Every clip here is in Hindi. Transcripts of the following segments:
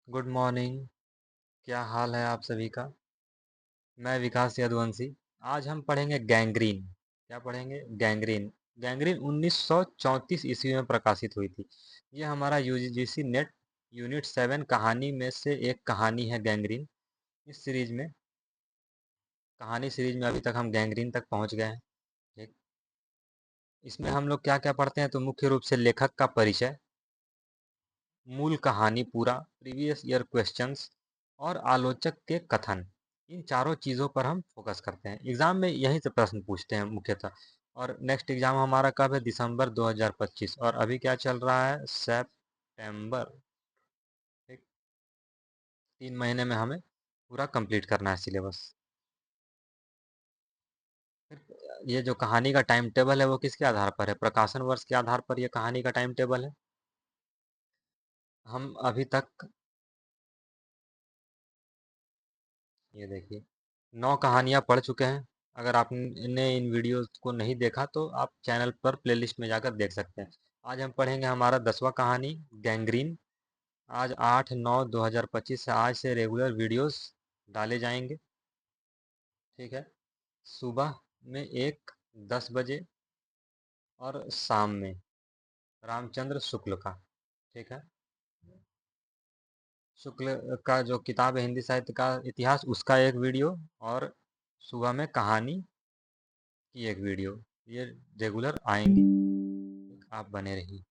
Good morning. क्या हाल है आप सभी का। मैं विकास यदुवंशी। आज हम पढ़ेंगे गैंग्रीन। क्या पढ़ेंगे? गैंग्रीन। गैंग्रीन 1934 ईस्वी में प्रकाशित हुई थी। ये हमारा यूजीसी नेट यूनिट 7 कहानी में से एक कहानी है गैंग्रीन। इस सीरीज में कहानी सीरीज में अभी तक हम गैंग्रीन तक पहुंच गए हैं। ठीक। इसमें हम लोग क्या क्या पढ़ते हैं तो मुख्य रूप से लेखक का परिचय, मूल कहानी पूरा, प्रीवियस ईयर क्वेश्चंस और आलोचक के कथन। इन चारों चीज़ों पर हम फोकस करते हैं। एग्जाम में यहीं से प्रश्न पूछते हैं मुख्यतः। और नेक्स्ट एग्जाम हमारा कब है? दिसंबर 2025। और अभी क्या चल रहा है? सितंबर। ठीक। 3 महीने में हमें पूरा कंप्लीट करना है सिलेबस। फिर ये जो कहानी का टाइम टेबल है वो किसके आधार पर है? प्रकाशन वर्ष के आधार पर ये कहानी का टाइम टेबल है। हम अभी तक ये देखिए 9 कहानियाँ पढ़ चुके हैं। अगर आपने इन वीडियोस को नहीं देखा तो आप चैनल पर प्लेलिस्ट में जाकर देख सकते हैं। आज हम पढ़ेंगे हमारा 10वां कहानी गैंग्रीन। आज 8/9/2025 से आज से रेगुलर वीडियोस डाले जाएंगे। ठीक है। सुबह में एक, 10 बजे और शाम में रामचंद्र शुक्ल का। ठीक है। शुक्ल का जो किताब है हिंदी साहित्य का इतिहास, उसका एक वीडियो। और सुबह में कहानी की एक वीडियो। ये रेगुलर आएंगी। आप बने रहिए।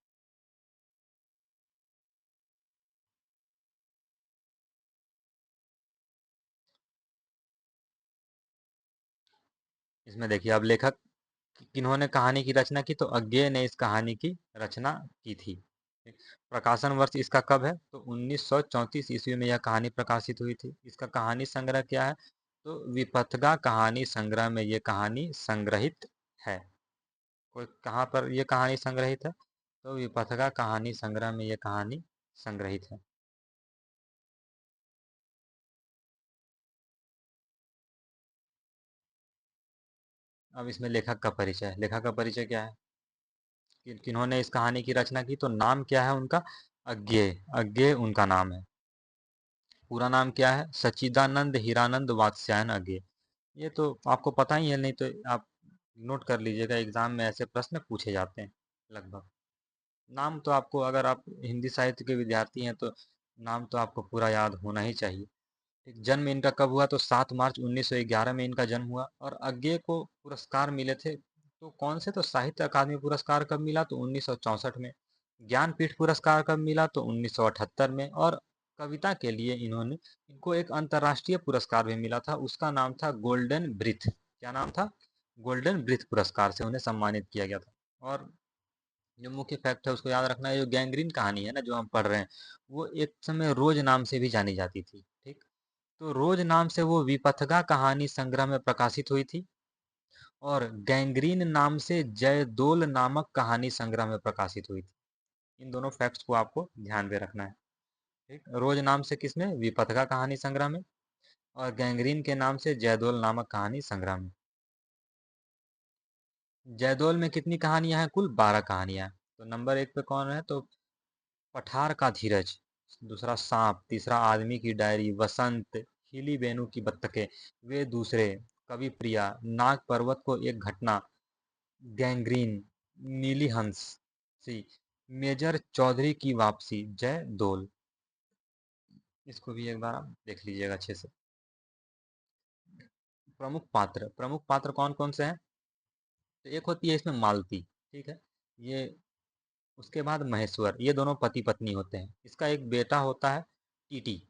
इसमें देखिए अब लेखक किन्होंने कहानी की रचना की तो अज्ञेय ने इस कहानी की रचना की थी। प्रकाशन वर्ष इसका कब है? तो 1934 ईस्वी में यह कहानी प्रकाशित हुई थी। इसका कहानी संग्रह क्या है? तो विपथगा कहानी संग्रह में ये कहानी संग्रहित है। कोई कहाँ पर ये कहानी संग्रहित है? तो विपथगा कहानी संग्रह में ये कहानी संग्रहित है। अब इसमें लेखक का परिचय। लेखक का परिचय क्या है? किन्होंने इस कहानी की रचना की तो नाम क्या है उनका? अज्ञेय। अज्ञेय उनका नाम है। पूरा नाम क्या है? सच्चिदानंद हीरानंद वात्स्यायन अज्ञेय। ये तो आपको पता ही है, नहीं तो आप नोट कर लीजिएगा, एग्जाम में ऐसे प्रश्न पूछे जाते हैं लगभग। नाम तो आपको, अगर आप हिंदी साहित्य के विद्यार्थी हैं तो नाम तो आपको पूरा याद होना ही चाहिए। ठीक। जन्म इनका कब हुआ? तो 7 मार्च 1911 में इनका जन्म हुआ। और अज्ञेय को पुरस्कार मिले थे तो कौन से? तो साहित्य अकादमी पुरस्कार कब मिला? तो 1964 में। ज्ञानपीठ पुरस्कार कब मिला? तो 1978 में। और कविता के लिए इनको एक अंतर्राष्ट्रीय पुरस्कार भी मिला था, उसका नाम था गोल्डन ब्रिथ। क्या नाम था? गोल्डन ब्रिथ पुरस्कार से उन्हें सम्मानित किया गया था। और जो मुख्य फैक्ट है उसको याद रखना है। जो गैंग्रीन कहानी है ना जो हम पढ़ रहे हैं, वो एक समय रोज नाम से भी जानी जाती थी। ठीक। तो रोज नाम से वो विपथगा कहानी संग्रह में प्रकाशित हुई थी। और गैंग्रीन नाम से जयदोल नामक कहानी संग्रह में प्रकाशित हुई थी। इन दोनों फैक्ट्स को आपको ध्यान में रखना है। ठीक। रोज नाम से किसमें? विपथगा कहानी संग्रह में। और गैंग्रीन के नाम से जयदोल नामक कहानी संग्रह में। जयदोल में कितनी कहानियां हैं? कुल 12 कहानियां। तो नंबर 1 पे कौन है? तो पठार का धीरज, दूसरा सांप, तीसरा आदमी की डायरी, वसंत, खिली बेनू की बत्तखें, वे दूसरे, कवि प्रिया, नाग पर्वत को एक घटना, गैंग्रीन, नीली हंस, सी, मेजर चौधरी की वापसी, जय दोल। इसको भी एक बार आप देख लीजिएगा अच्छे से। प्रमुख पात्र कौन कौन से हैं? तो एक होती है इसमें मालती। ठीक है। ये, उसके बाद महेश्वर, ये दोनों पति पत्नी होते हैं। इसका एक बेटा होता है टीटी।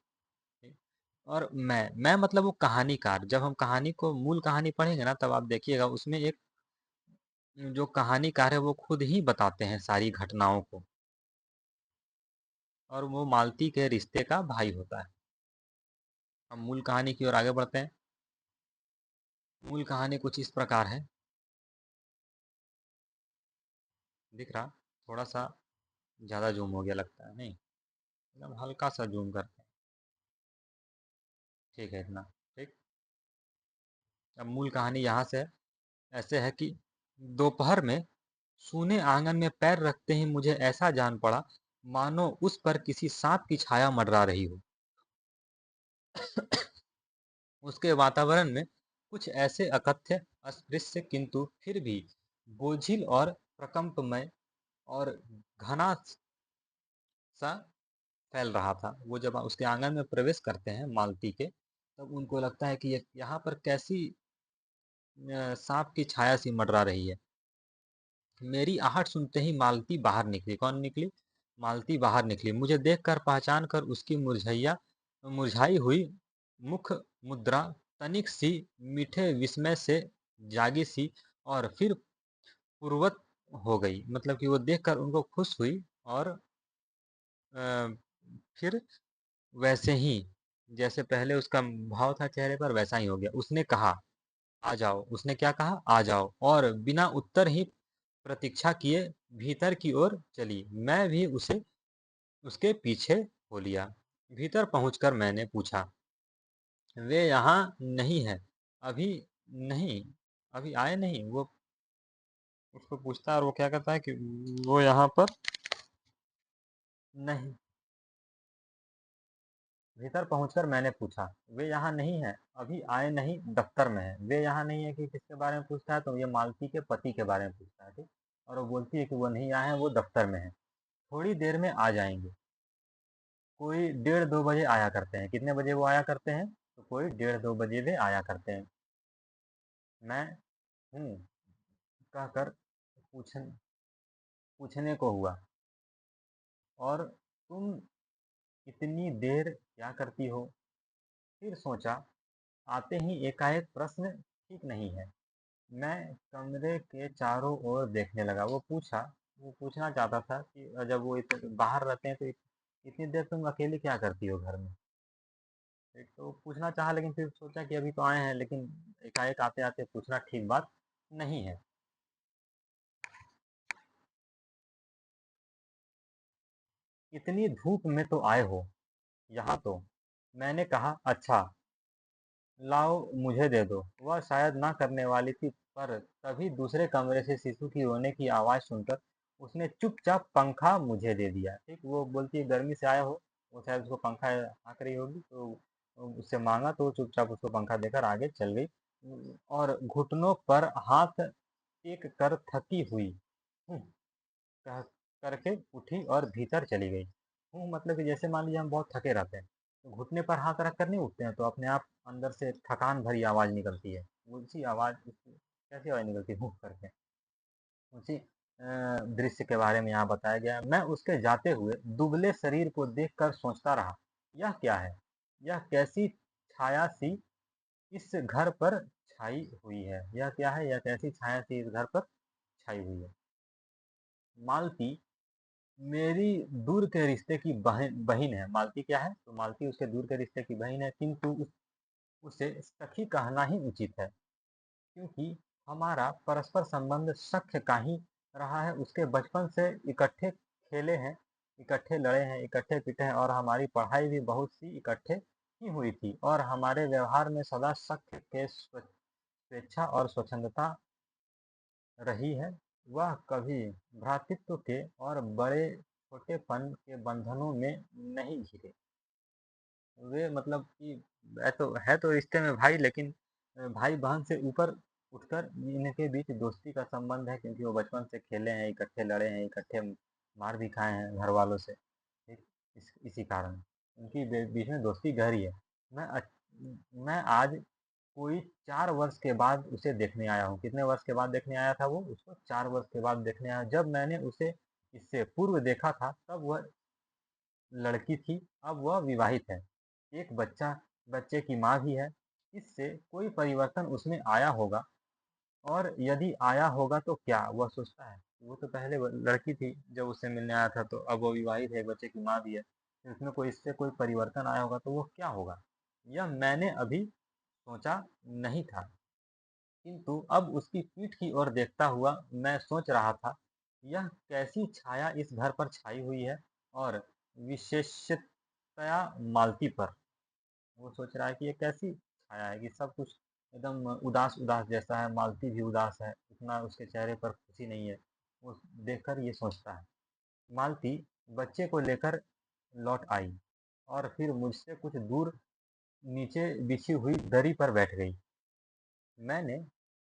और मैं मतलब वो कहानीकार। जब हम कहानी को, मूल कहानी पढ़ेंगे ना तब आप देखिएगा उसमें एक जो कहानीकार है वो खुद ही बताते हैं सारी घटनाओं को। और वो मालती के रिश्ते का भाई होता है। हम मूल कहानी की ओर आगे बढ़ते हैं। मूल कहानी कुछ इस प्रकार है। दिख रहा? थोड़ा सा ज़्यादा जूम हो गया लगता है, नहीं? एकदम हल्का सा जूम करते हैं। ठीक है इतना। ठीक। अब मूल कहानी यहाँ से है। ऐसे है कि दोपहर में सूने आंगन में पैर रखते ही मुझे ऐसा जान पड़ा मानो उस पर किसी सांप की छाया मंडरा रही हो। उसके वातावरण में कुछ ऐसे अकथ्य, अस्पृश्य किंतु फिर भी बोझिल और प्रकंपमय और घना सा फैल रहा था। वो जब उसके आंगन में प्रवेश करते हैं मालती के, तब उनको लगता है कि ये यहाँ पर कैसी सांप की छाया सी मंडरा रही है। मेरी आहट सुनते ही मालती बाहर निकली। कौन निकली? मालती बाहर निकली। मुझे देखकर पहचान कर उसकी मुरझाई हुई मुख मुद्रा तनिक सी मीठे विस्मय से जागी सी और फिर पूर्वत हो गई। मतलब कि वो देखकर उनको खुश हुई और अ, फिर वैसे ही जैसे पहले उसका भाव था चेहरे पर, वैसा ही हो गया। उसने कहा, आ जाओ। उसने क्या कहा? आ जाओ। और बिना उत्तर ही प्रतीक्षा किए भीतर की ओर चली। मैं भी उसे उसके पीछे हो लिया। भीतर पहुंचकर मैंने पूछा, वे यहाँ नहीं है अभी? नहीं, अभी आए नहीं? वो उसको पूछता है और वो क्या कहता है कि वो यहाँ पर नहीं। भीतर पहुंचकर मैंने पूछा, वे यहाँ नहीं है अभी? आए नहीं, दफ्तर में है। वे यहाँ नहीं है कि किसके बारे में पूछता है? तो ये मालती के पति के बारे में पूछता है, ठीक। और वो बोलती है कि वो नहीं आए हैं, वो दफ्तर में है, थोड़ी देर में आ जाएंगे। कोई 1:30-2 बजे आया करते हैं। कितने बजे वो आया करते हैं? तो कोई 1:30-2 बजे वे आया करते हैं। मैं हूँ कहकर पूछने को हुआ, और तुम इतनी देर क्या करती हो? फिर सोचा, आते ही एकाएक प्रश्न ठीक नहीं है। मैं कमरे के चारों ओर देखने लगा। वो पूछना चाहता था कि जब वो बाहर रहते हैं तो इतनी देर तुम अकेले क्या करती हो घर में? एक तो पूछना चाहा, लेकिन फिर सोचा कि अभी तो आए हैं, लेकिन एकाएक आते आते पूछना ठीक बात नहीं है। इतनी धूप में तो आए हो यहाँ तो? मैंने कहा, अच्छा, लाओ मुझे दे दो। वह शायद ना करने वाली थी, पर तभी दूसरे कमरे से शिशु की रोने की आवाज़ सुनकर उसने चुपचाप पंखा मुझे दे दिया। ठीक, वो बोलती है गर्मी से आए हो, वो शायद उसको पंखा हाँक रही होगी, तो उससे मांगा तो वो चुपचाप उसको पंखा देकर आगे चल गई और घुटनों पर हाथ टेक कर थकी हुई "हूँ" कह करके उठी और भीतर चली गई। मतलब कि जैसे मान लीजिए हम बहुत थके रहते हैं, तो घुटने पर हाथ रख कर नहीं उठते हैं, तो अपने आप अंदर से थकान भरी आवाज़ निकलती है। उसी आवाज़ कैसी आवाज़ निकलती है? "हुँ" करके। उसी दृश्य के बारे में यहाँ बताया गया है। मैं उसके जाते हुए दुबले शरीर को देखकर सोचता रहा, यह क्या है? यह कैसी छाया सी इस घर पर छाई हुई है? यह क्या है? यह कैसी छाया सी इस घर पर छाई हुई है? मालती मेरी दूर के रिश्ते की बहन बहिन है। मालती क्या है? तो मालती उसके दूर के रिश्ते की बहन है, किंतु उसे सखी कहना ही उचित है, क्योंकि हमारा परस्पर संबंध सख्य का ही रहा है। उसके बचपन से इकट्ठे खेले हैं, इकट्ठे लड़े हैं, इकट्ठे पीटे हैं, और हमारी पढ़ाई भी बहुत सी इकट्ठे ही हुई थी। और हमारे व्यवहार में सदा सख्य के स्वेच्छा और स्वच्छंदता रही है। वह कभी भ्रातृत्व के और बड़े छोटेपन के बंधनों में नहीं घिरे। वे मतलब कि है तो रिश्ते में भाई, लेकिन भाई बहन से ऊपर उठकर इनके बीच दोस्ती का संबंध है, क्योंकि वो बचपन से खेले हैं, इकट्ठे लड़े हैं, इकट्ठे मार भी खाए हैं घर वालों से। ठीक, इसी कारण उनकी बीच में दोस्ती गहरी है। मैं मैं आज कोई 4 वर्ष के बाद उसे देखने आया हूँ। कितने वर्ष के बाद देखने आया था वो? उसको 4 वर्ष के बाद देखने आया। जब मैंने उसे इससे पूर्व देखा था, तब वह लड़की थी, अब वह विवाहित है, एक बच्चे की माँ भी है। इससे कोई परिवर्तन उसमें आया होगा, और यदि आया होगा तो क्या? वह सोचता है। वो तो पहले लड़की थी जब उससे मिलने आया था, तो अब वो विवाहित है, एक बच्चे की माँ भी है, तो इसमें इससे कोई परिवर्तन आया होगा तो वो क्या होगा? यह मैंने अभी सोचा नहीं था, किंतु अब उसकी पीठ की ओर देखता हुआ मैं सोच रहा था, यह कैसी छाया इस घर पर छाई हुई है, और विशेषतया मालती पर। वो सोच रहा है कि ये कैसी छाया है कि सब कुछ एकदम उदास उदास जैसा है। मालती भी उदास है, उतना उसके चेहरे पर खुशी नहीं है। वो देखकर ये सोचता है। मालती बच्चे को लेकर लौट आई और फिर मुझसे कुछ दूर नीचे बिछी हुई दरी पर बैठ गई। मैंने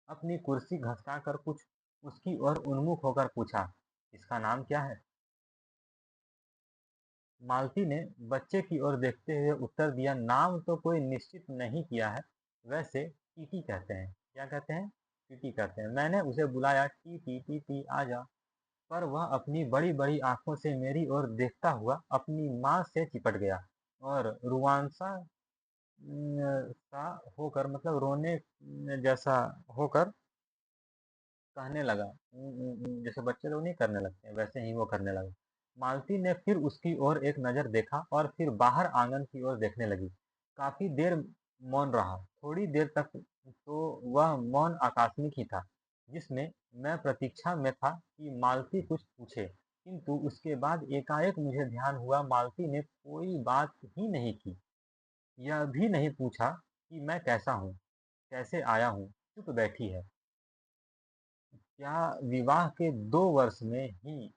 अपनी कुर्सी घसकाकर कुछ उसकी ओर उन्मुख होकर पूछा, इसका नाम क्या है? मालती ने बच्चे की ओर देखते हुए उत्तर दिया, नाम तो कोई निश्चित नहीं किया है, वैसे टीटी कहते हैं। क्या कहते हैं? टीटी कहते हैं। मैंने उसे बुलाया, टीटी टीटी आ जा। पर वह अपनी बड़ी बड़ी आंखों से मेरी ओर देखता हुआ अपनी माँ से चिपट गया और रुआंसा सा होकर, मतलब रोने जैसा होकर कहने लगा, जैसे बच्चे लोग नहीं करने लगते हैं, वैसे ही वो करने लगा। मालती ने फिर उसकी ओर एक नज़र देखा और फिर बाहर आंगन की ओर देखने लगी। काफी देर मौन रहा। थोड़ी देर तक तो वह मौन आकस्मिक ही था, जिसमें मैं प्रतीक्षा में था कि मालती कुछ पूछे। किंतु उसके बाद एकाएक मुझे ध्यान हुआ, मालती ने कोई बात ही नहीं की। यह भी नहीं पूछा कि मैं कैसा हूँ, कैसे आया हूँ। चुप बैठी है। क्या विवाह के 2 वर्ष में ही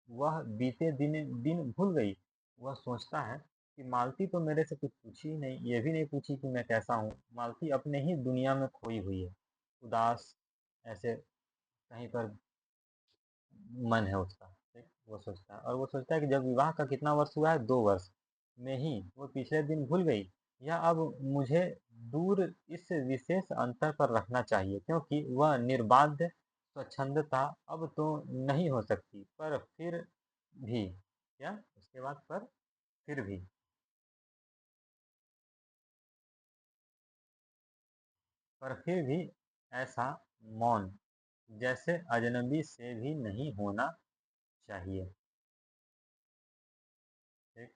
वह बीते दिन दिन भूल गई? वह सोचता है कि मालती तो मेरे से कुछ पूछी ही नहीं, ये भी नहीं पूछी कि मैं कैसा हूँ। मालती अपने ही दुनिया में खोई हुई है, उदास ऐसे कहीं पर मन है उसका। ठीक? वो सोचता है, और वो सोचता है कि जब विवाह का कितना वर्ष हुआ है, 2 वर्ष में ही वो पिछले दिन भूल गई। या अब मुझे दूर इस विशेष अंतर पर रखना चाहिए, क्योंकि वह निर्बाध स्वच्छंदता अब तो नहीं हो सकती। पर फिर भी, क्या उसके बाद, पर फिर भी ऐसा मौन जैसे अजनबी से भी नहीं होना चाहिए। ठीक?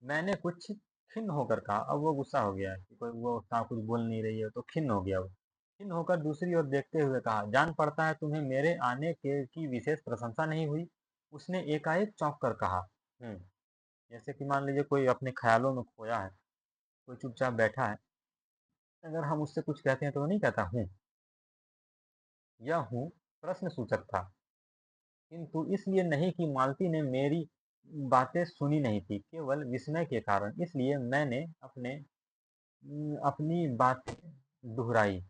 मैंने कुछ खिन्न होकर कहा। अब वो गुस्सा हो गया है कि कोई वो उसका कुछ बोल नहीं रही है, तो खिन्न हो गया वो। खिन्न होकर दूसरी ओर देखते हुए कहा, जान पड़ता है तुम्हें मेरे आने के की विशेष प्रशंसा नहीं हुई। उसने एकाएक चौंक कर कहा। हम्म। जैसे कि मान लीजिए कोई अपने ख्यालों में खोया है, कोई चुपचाप बैठा है, अगर हम उससे कुछ कहते हैं तो वो नहीं कहता हूँ। यह हूँ प्रश्न सूचक था, किंतु इसलिए नहीं कि मालती ने मेरी बातें सुनी नहीं थी, केवल विस्मय के कारण। इसलिए मैंने अपनी बातें दोहराई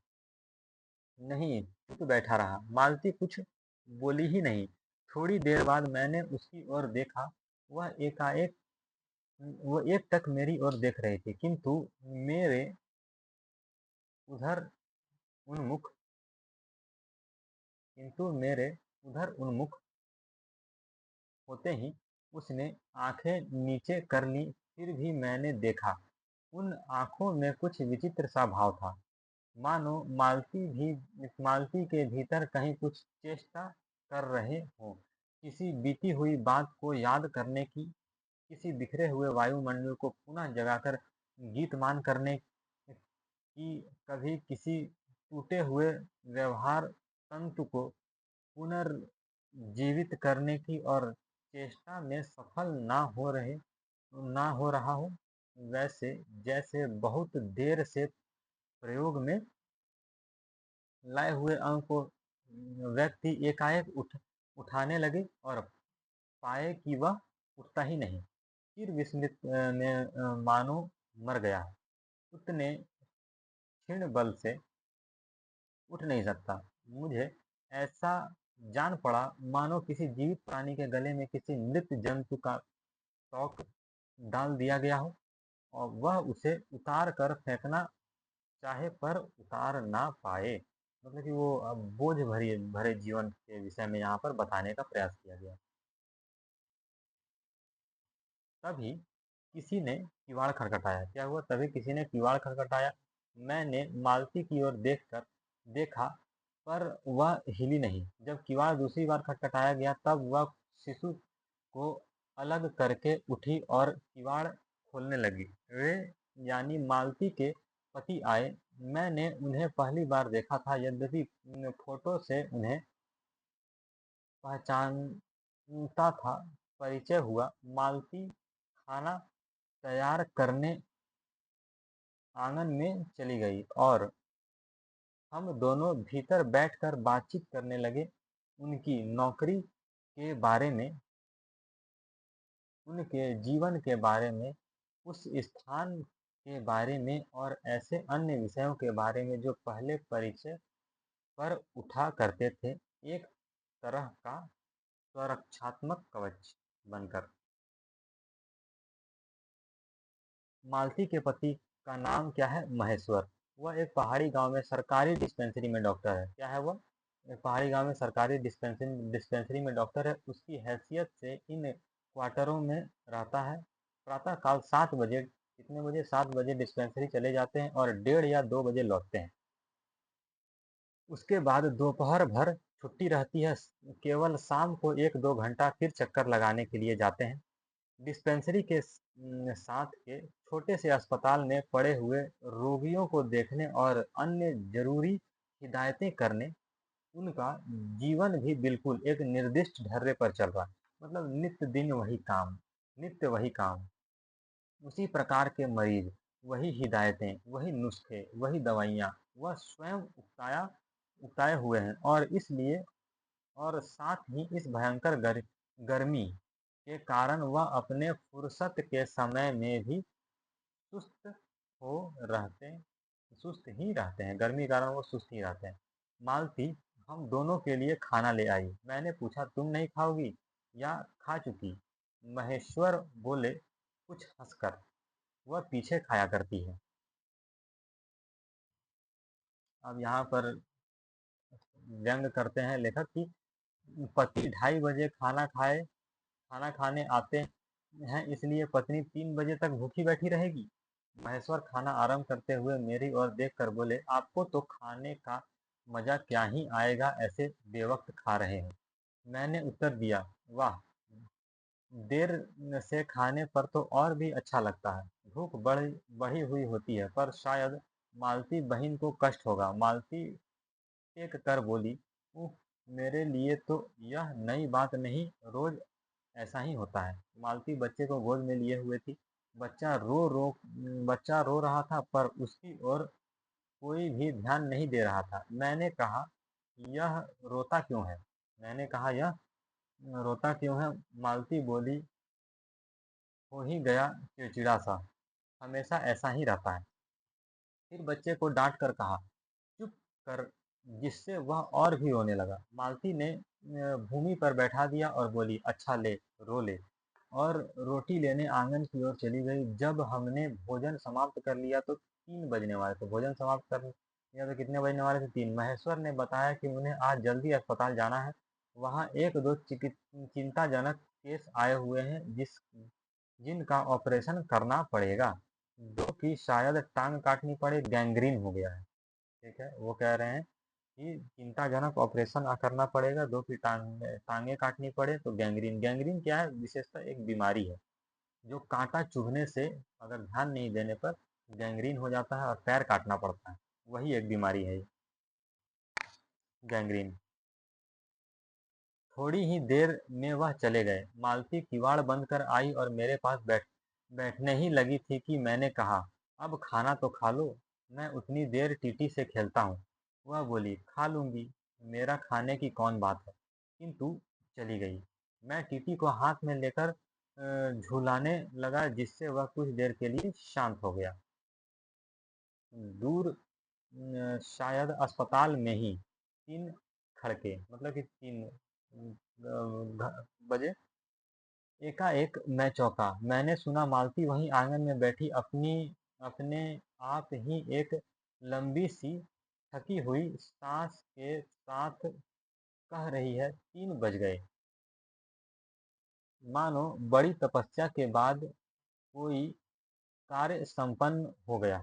नहीं, चुप बैठा रहा। मालती कुछ बोली ही नहीं। थोड़ी देर बाद मैंने उसकी ओर देखा। वह एकाएक वो एक टक मेरी ओर देख रही थी, मेरे उधर उन्मुख मेरे उधर उन्मुख होते ही उसने आंखें नीचे कर ली। फिर भी मैंने देखा, उन आंखों में कुछ विचित्र सा भाव था, मानो मालती के भीतर कहीं कुछ चेष्टा कर रहे हों, किसी बीती हुई बात को याद करने की, किसी बिखरे हुए वायुमंडल को पुनः जगाकर गीतमान करने की, कभी किसी टूटे हुए व्यवहार तंतु को पुनर्जीवित करने की, और चेष्टा में सफल ना हो रहा हो, वैसे जैसे बहुत देर से प्रयोग में लाए हुए अंक को व्यक्ति एकाएक उठाने लगे और पाए कि वह उठता ही नहीं। फिर विस्मित में मानो मर गया, उतने क्षीण बल से उठ नहीं सकता। मुझे ऐसा जान पड़ा मानो किसी जीवित प्राणी के गले में किसी मृत जंतु का टोक डाल दिया गया हो, और वह उसे उतार कर फेंकना चाहे पर उतार ना पाए। मतलब कि वो बोझ भरी भरे जीवन के विषय में यहाँ पर बताने का प्रयास किया गया। तभी किसी ने किवाड़ खटखटाया। क्या हुआ? तभी किसी ने किवाड़ खटखटाया। मैंने मालती की ओर देखा, पर वह हिली नहीं। जब किवाड़ दूसरी बार खटखटाया गया, तब वह शिशु को अलग करके उठी और किवाड़ खोलने लगी। वे, यानी मालती के पति आए। मैंने उन्हें पहली बार देखा था, यद्यपि फोटो से उन्हें पहचानता था। परिचय हुआ। मालती खाना तैयार करने आंगन में चली गई और हम दोनों भीतर बैठकर बातचीत करने लगे। उनकी नौकरी के बारे में, उनके जीवन के बारे में, उस स्थान के बारे में और ऐसे अन्य विषयों के बारे में जो पहले परिचय पर उठा करते थे, एक तरह का स्वरक्षात्मक कवच बनकर। मालती के पति का नाम क्या है? महेश्वर। वह एक पहाड़ी गांव में सरकारी डिस्पेंसरी में डॉक्टर है। क्या है वह? एक पहाड़ी गांव में सरकारी डिस्पेंसरी में डॉक्टर है। उसकी हैसियत से इन क्वार्टरों में रहता है। प्रातः काल 7 बजे, कितने बजे? 7 बजे डिस्पेंसरी चले जाते हैं और 1:30 या 2 बजे लौटते हैं। उसके बाद दोपहर भर छुट्टी रहती है। केवल शाम को 1-2 घंटा फिर चक्कर लगाने के लिए जाते हैं। डिस्पेंसरी के साथ के छोटे से अस्पताल में पड़े हुए रोगियों को देखने और अन्य जरूरी हिदायतें करने, उनका जीवन भी बिल्कुल एक निर्दिष्ट ढर्रे पर चल रहा है। मतलब नित्य दिन वही काम, नित्य वही काम, उसी प्रकार के मरीज, वही हिदायतें, वही नुस्खे, वही दवाइयाँ, वह स्वयं उगताए हुए हैं। और इसलिए, और साथ ही इस भयंकर गर्मी के कारण वह अपने फुर्सत के समय में भी सुस्त हो रहते सुस्त ही रहते हैं। गर्मी के कारण वो सुस्त ही रहते हैं। मालती हम दोनों के लिए खाना ले आई। मैंने पूछा, तुम नहीं खाओगी या खा चुकी? महेश्वर बोले कुछ हंसकर, वह पीछे खाया करती है। अब यहाँ पर व्यंग करते हैं लेखक कि पति 2:30 बजे खाना खाने आते हैं, इसलिए पत्नी 3 बजे तक भूखी बैठी रहेगी। महेश्वर खाना आरंभ करते हुए मेरी ओर देखकर बोले, आपको तो खाने का मजा क्या ही आएगा, ऐसे बेवक्त खा रहे हैं। मैंने उत्तर दिया, वाह, देर से खाने पर तो और भी अच्छा लगता है। भूख बढ़ी हुई होती है, पर शायद मालती बहन को कष्ट होगा। मालती टेक कर बोली, उह, मेरे लिए तो यह नई बात नहीं, रोज ऐसा ही होता है। मालती बच्चे को गोद में लिए हुए थी। बच्चा रो रहा था, पर उसकी ओर कोई भी ध्यान नहीं दे रहा था। यह रोता क्यों है मैंने कहा, यह रोता क्यों है? मालती बोली, हो ही गया चिड़चिड़ा सा, हमेशा ऐसा ही रहता है। फिर बच्चे को डांट कर कहा, चुप कर, जिससे वह और भी रोने लगा। मालती ने भूमि पर बैठा दिया और बोली, अच्छा ले, रो ले, और रोटी लेने आंगन की ओर चली गई। जब हमने भोजन समाप्त कर लिया तो 3 बजने वाले थे। भोजन समाप्त कर लिया तो कितने बजने वाले थे? 3। महेश्वर ने बताया कि उन्हें आज जल्दी अस्पताल जाना है। वहाँ एक दो चिंताजनक केस आए हुए हैं जिनका ऑपरेशन करना पड़ेगा। दो की शायद टांग काटनी पड़े, गैंग्रीन हो गया है। ठीक है, वो कह रहे हैं कि चिंताजनक ऑपरेशन करना पड़ेगा, दो की टांगे काटनी पड़े तो गैंग्रीन। गैंग्रीन क्या है? विशेषतः एक बीमारी है जो कांटा चुभने से, अगर ध्यान नहीं देने पर, गैंग्रीन हो जाता है और पैर काटना पड़ता है। वही एक बीमारी है गैंग्रीन। थोड़ी ही देर में वह चले गए। मालती किवाड़ बंद कर आई और मेरे पास बैठने ही लगी थी कि मैंने कहा, अब खाना तो खा लो, मैं उतनी देर टीटी से खेलता हूँ। वह बोली, खा लूंगी, मेरा खाने की कौन बात है, किंतु चली गई। मैं टीटी को हाथ में लेकर झूलाने लगा, जिससे वह कुछ देर के लिए शांत हो गया। दूर शायद अस्पताल में ही 3 खड़के, मतलब कि 3 बजे एकाएक मैं चौंका। मैंने सुना मालती वहीं आंगन में बैठी अपने आप ही एक लंबी सी थकी हुई सांस के साथ कह रही है, 3 बज गए, मानो बड़ी तपस्या के बाद कोई कार्य संपन्न हो गया।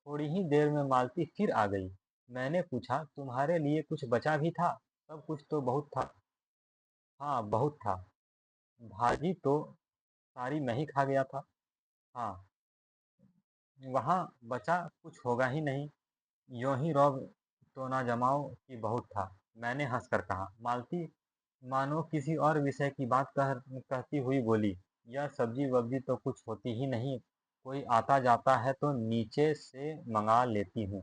थोड़ी ही देर में मालती फिर आ गई। मैंने पूछा, तुम्हारे लिए कुछ बचा भी था? सब कुछ तो बहुत था। हाँ, बहुत था। भाजी तो सारी मैं ही खा गया था। हाँ, वहाँ बचा कुछ होगा ही नहीं। यों ही रौब तो ना जमाओ कि बहुत था, मैंने हंसकर कहा। मालती मानो किसी और विषय की बात कहती हुई बोली, यह सब्जी वब्जी तो कुछ होती ही नहीं, कोई आता जाता है तो नीचे से मंगा लेती हूँ।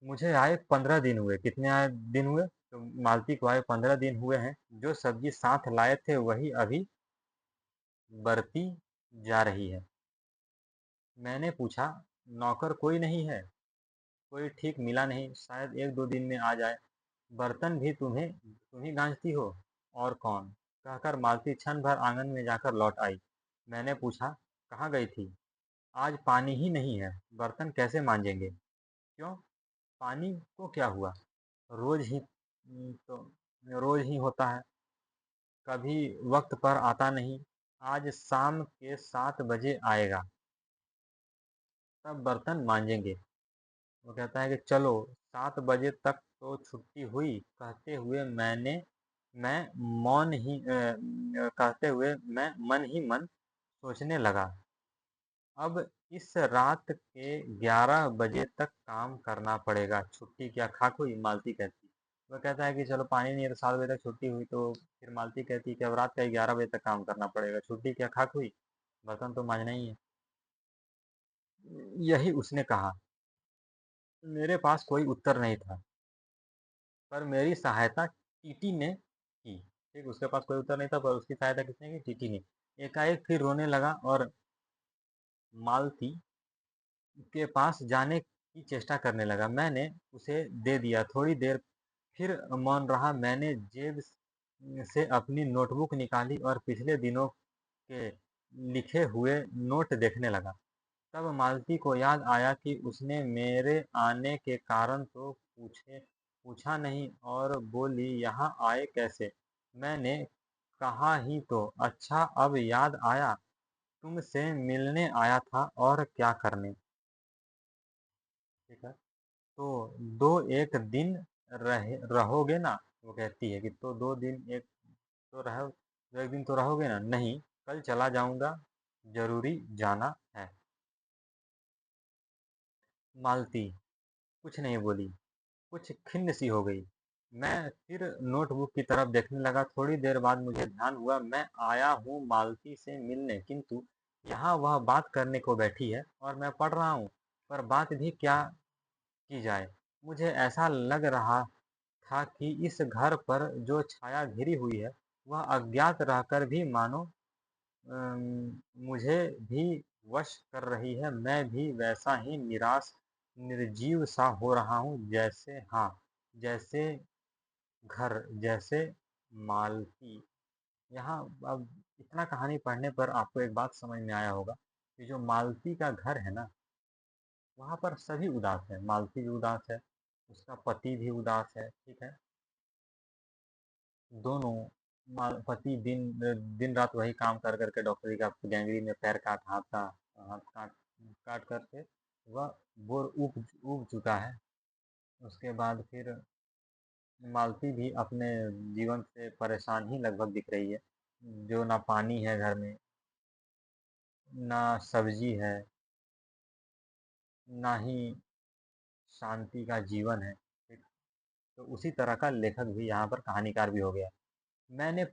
मुझे आए 15 दिन हुए। कितने दिन हुए? तो मालती को आए 15 दिन हुए हैं, जो सब्जी साथ लाए थे वही अभी बरती जा रही है। मैंने पूछा, नौकर कोई नहीं है? कोई ठीक मिला नहीं, शायद 1-2 दिन में आ जाए। बर्तन भी तुम ही गांजती हो, और कौन? कहकर मालती क्षण भर आंगन में जाकर लौट आई। मैंने पूछा, कहाँ गई थी? आज पानी ही नहीं है, बर्तन कैसे मांजेंगे? क्यों? पानी को क्या हुआ? रोज ही तो रोज ही होता है, कभी वक्त पर आता नहीं। आज शाम के 7 बजे आएगा, तब बर्तन मांजेंगे। वो कहता है कि चलो, 7 बजे तक तो छुट्टी हुई। मैं मौन ही कहते हुए मैं मन ही मन सोचने लगा, अब इस रात के 11 बजे तक काम करना पड़ेगा। छुट्टी क्या खाक हुई? मालती कहती। वो कहता है कि चलो पानी नहीं है तो 7 बजे तक छुट्टी हुई, तो फिर मालती कहती है कि अब रात का 11 बजे तक काम करना पड़ेगा। छुट्टी क्या खाक हुई? बर्तन तो मांजना ही है। यही उसने कहा। मेरे पास कोई उत्तर नहीं था, पर मेरी सहायता टीटी ने की। ठीक, उसके पास कोई उत्तर नहीं था, पर उसकी सहायता किसने की? टीटी ने। एकाएक फिर रोने लगा और मालती के पास जाने की चेष्टा करने लगा। मैंने उसे दे दिया। थोड़ी देर फिर मौन रहा। मैंने जेब से अपनी नोटबुक निकाली और पिछले दिनों के लिखे हुए नोट देखने लगा। तब मालती को याद आया कि उसने मेरे आने के कारण तो पूछा नहीं, और बोली, यहाँ आए कैसे? मैंने कहा ही तो। अच्छा, अब याद आया, तुमसे मिलने आया था, और क्या करने? ठीक है। तो दो एक दिन रहोगे ना? वो कहती है कि तो 2 दिन एक तो रहो, 1 दिन तो रहोगे ना? नहीं, कल चला जाऊंगा, जरूरी जाना है। मालती कुछ नहीं बोली, कुछ खिन्न सी हो गई। मैं फिर नोटबुक की तरफ देखने लगा। थोड़ी देर बाद मुझे ध्यान हुआ, मैं आया हूँ मालती से मिलने, किंतु यहाँ वह बात करने को बैठी है और मैं पढ़ रहा हूँ। पर बात भी क्या की जाए? मुझे ऐसा लग रहा था कि इस घर पर जो छाया घिरी हुई है, वह अज्ञात रहकर भी मानो मुझे भी वश कर रही है। मैं भी वैसा ही निराश, निर्जीव सा हो रहा हूँ, जैसे, हाँ, जैसे घर, जैसे मालती। यहाँ अब इतना कहानी पढ़ने पर आपको एक बात समझ में आया होगा कि जो मालती का घर है ना, वहाँ पर सभी उदास है। मालती भी उदास है, उसका पति भी उदास है। ठीक है, दोनों, पति दिन दिन रात वही काम कर करके डॉक्टरी का गैंग्रीन में पैर काट, हाथ का हाथ काट काट करके वह बोर उब चुका है। उसके बाद फिर मालती भी अपने जीवन से परेशान ही लगभग दिख रही है। जो ना पानी है घर में, ना सब्जी है, ना ही शांति का जीवन है। ठीक, तो उसी तरह का लेखक भी यहाँ पर कहानीकार भी हो गया। मैंने